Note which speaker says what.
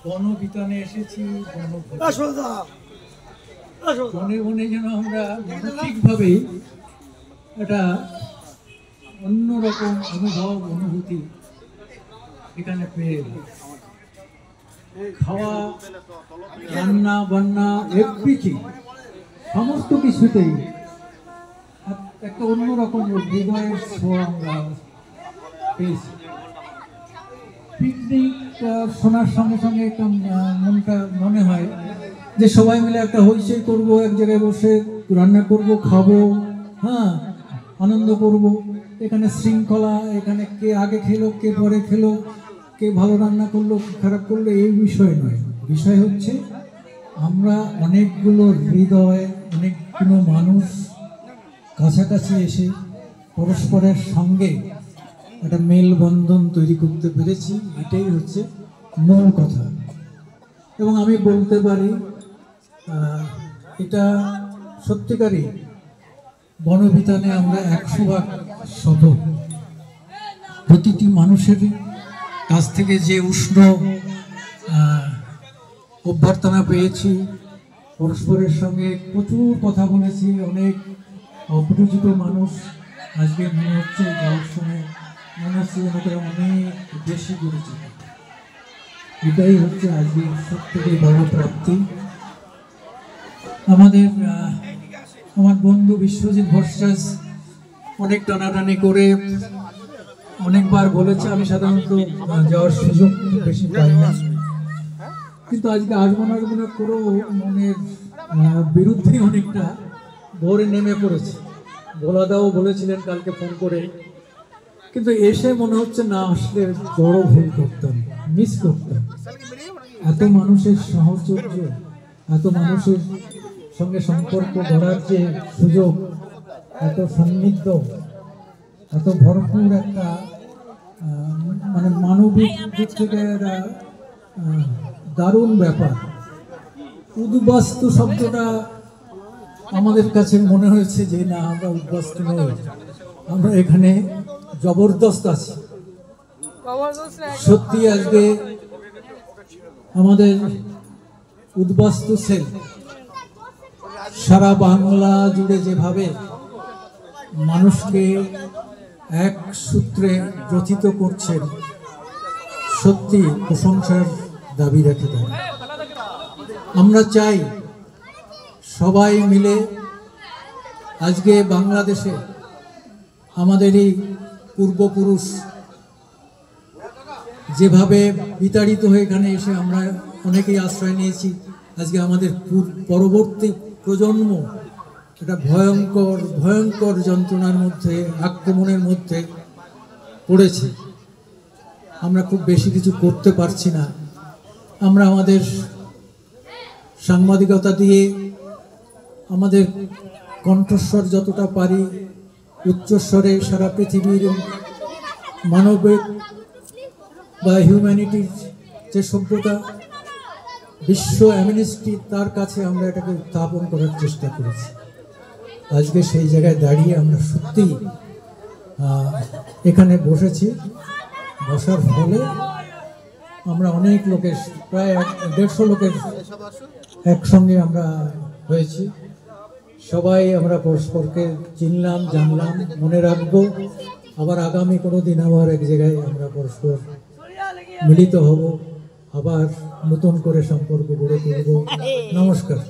Speaker 1: বনবিতানে এসেছি, বনে বনে যেন আমরা মানসিকভাবে একটা অন্যরকম অনুভূতি এখানে পেয়ে খাওয়া, রান্না বান্না, এভরিথিং সমস্ত কিছুতেই একটা অন্যরকম হৃদয়ের ছোঁয়া আমরা পেয়েছি। পিকনিক শোনার সঙ্গে সঙ্গে একটা মনটা মনে হয় যে সবাই মিলে একটা হইচই করবো, এক জায়গায় বসে রান্না করব, খাবো, হ্যাঁ, আনন্দ করব। এখানে শৃঙ্খলা, এখানে কে আগে খেলো, কে পরে খেলো, কে ভালো রান্না করলো, খারাপ করলো, এই বিষয় নয়। বিষয় হচ্ছে আমরা অনেকগুলো হৃদয়, অনেকগুলো মানুষ কাছাকাছি এসে পরস্পরের সঙ্গে একটা মেলবন্ধন তৈরি করতে পেরেছি, এটাই হচ্ছে মূল কথা। এবং আমি বলতে পারি এটা সত্যিকারই বনবিতানে আমরা 100% সফল। প্রতিটি মানুষের কাছ থেকে যে উষ্ণ অভ্যর্থনা পেয়েছি, পরস্পরের সঙ্গে প্রচুর কথা বলেছি। অনেক অপরিচিত মানুষ আজকে মনে হচ্ছে যাওয়ার সময় মনে হচ্ছে যেন তারা অনেক বেশি পরিচিত। এটাই হচ্ছে আজকে সবথেকে বড় প্রাপ্তি। আমার বন্ধু বিশ্বজিৎ ভট্টাচার্য অনেক টানাটানি করে অনেকবার বলেছে, আমি সাধারণত যাওয়ার সুযোগ বেশি পাই না, কিন্তু আজকে আসবো না করেও মনের বিরুদ্ধে অনেকটা ভোরে নেমে পড়েছে। ভোলাদাও বলেছিলেন কালকে ফোন করে, কিন্তু এসে মনে হচ্ছে না আসলে বড় ভুল করতাম, মিস করতাম। এত মানুষের সাহচর্য, এত মানুষের সঙ্গে সম্পর্ক গড়ার যে সুযোগ, এত সমৃদ্ধ, এত ভরপুর একটা মানে মানবিক দিক থেকে দারুণ ব্যাপার। উদ্বাস্তু শব্দটা আমাদের কাছে মনে হয়েছে যে না, আমরা উদ্বাস্তু নই, আমরা এখানে জবরদস্ত আছি। সত্যি আজকে আমাদের উদ্বাস্তু সেল সারা বাংলা জুড়ে যেভাবে মানুষকে এক সূত্রে গ্রথিত করছেন, সত্যি প্রশংসার দাবি রাখে তারা। আমরা চাই সবাই মিলে আজকে বাংলাদেশে আমাদেরই পূর্বপুরুষ যেভাবে বিতাড়িত হয়ে এখানে এসে আমরা অনেকেই আশ্রয় নিয়েছি, আজকে আমাদের পরবর্তী প্রজন্ম একটা ভয়ঙ্কর ভয়ঙ্কর যন্ত্রণার মধ্যে, আক্রমণের মধ্যে পড়েছে। আমরা খুব বেশি কিছু করতে পারছি না। আমরা আমাদের সাংবাদিকতা দিয়ে আমাদের কণ্ঠস্বর যতটা পারি উচ্চস্বরে সারা পৃথিবীর মানবিক বা হিউম্যানিটির যে সভ্যতা, বিশ্ব অ্যামনেস্টি, তার কাছে আমরা এটাকে উত্থাপন করার চেষ্টা করেছি। আজকে সেই জায়গায় দাঁড়িয়ে আমরা সত্যি এখানে বসেছি। বসার ফলে আমরা অনেক লোকের, প্রায় 150 লোকের একসঙ্গে আমরা হয়েছি। সবাই আমরা পরস্পরকে চিনলাম, জানলাম, মনে রাখবো। আবার আগামী কোনো দিন আবার এক জায়গায় আমরা পরস্পর মিলিত হব, আবার নতুন করে সম্পর্ক গড়ে তুলব। নমস্কার।